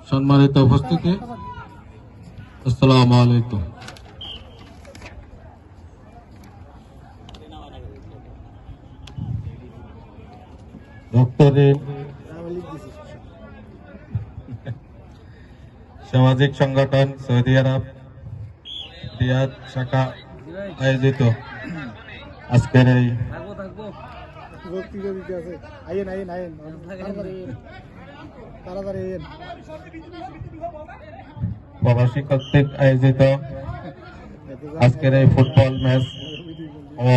সম্মানিত উপস্থিতি, আসসালামু আলাইকুম। ভক্তদের সামাজিক সংগঠন সৌদি আরব রিয়াদ শাখা আয়োজিত আজকের এই প্রবাসী কর্তৃক আয়োজিত আজকের এই ফুটবল ম্যাচ ও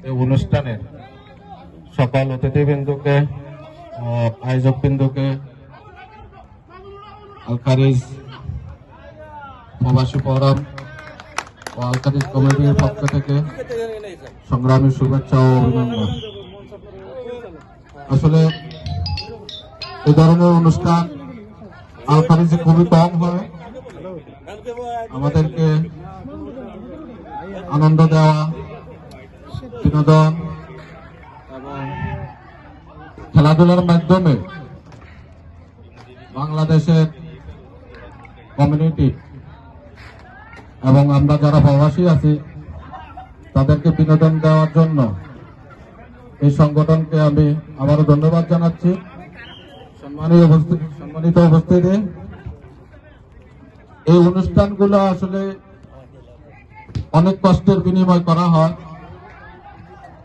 এই অনুষ্ঠানের সকল অতিথিবৃন্দকে ও আয়োজক বিন্দুকে আল খারিজ প্রবাসী ফোরাম ও আল খারিজ কমিটির পক্ষ থেকে সংগ্রামী শুভেচ্ছা ও অভিনন্দন। আসলে এই ধরনের অনুষ্ঠান আল খারিজে খুবই কম হয়। আমাদেরকে আনন্দ দেওয়া, বিনোদন এবং খেলাধুলার মাধ্যমে বাংলাদেশের কমিউনিটি এবং আমরা যারা প্রবাসী আছি তাদেরকে বিনোদন দেওয়ার জন্য এই সংগঠনকে আমি আবারও ধন্যবাদ জানাচ্ছি। সম্মানিত উপস্থিতি, এই অনুষ্ঠানগুলো আসলে অনেক কষ্টের বিনিময় করা হয়।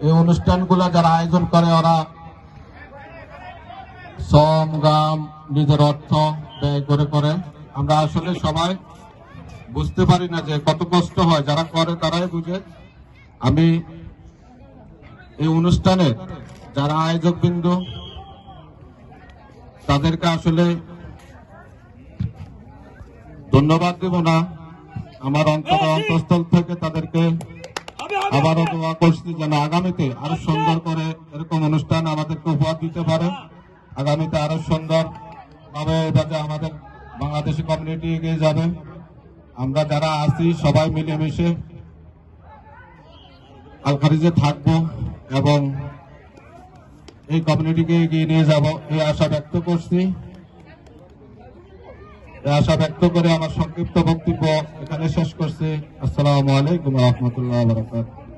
এই অনুষ্ঠানগুলো যারা আয়োজন করে ওরা শ্রম গাম নিজের অর্থ ব্যয় করে। আমরা আসলে সবাই বুঝতে পারি না যে কত কষ্ট হয়, যারা করে তারাই বুঝে। আমি এই অনুষ্ঠানে যারা আয়োজক বিন্দু তাদেরকে আসলে ধন্যবাদ দেব না, আমার অন্তঃস্থল থেকে তাদেরকে আবারও দোয়া করছি যেন আগামীতে আরো সুন্দর করে এরকম অনুষ্ঠান আমাদেরকে উপহার দিতে পারে। আগামীতে আরো সুন্দর ভাবে যাতে আমাদের বাংলাদেশি কমিউনিটি এগিয়ে যাবে। আমরা যারা আছি সবাই মিলেমিশে আল খারিজে থাকবো এবং এই কমিউনিটিকে এগিয়ে নিয়ে যাব, এই আশা ব্যক্ত করছি। এই আশা ব্যক্ত করে আমার সংক্ষিপ্ত বক্তব্য এখানে শেষ করছি। আসসালামু আলাইকুম ওয়া রাহমাতুল্লাহি ওয়া বারাকাতুহু।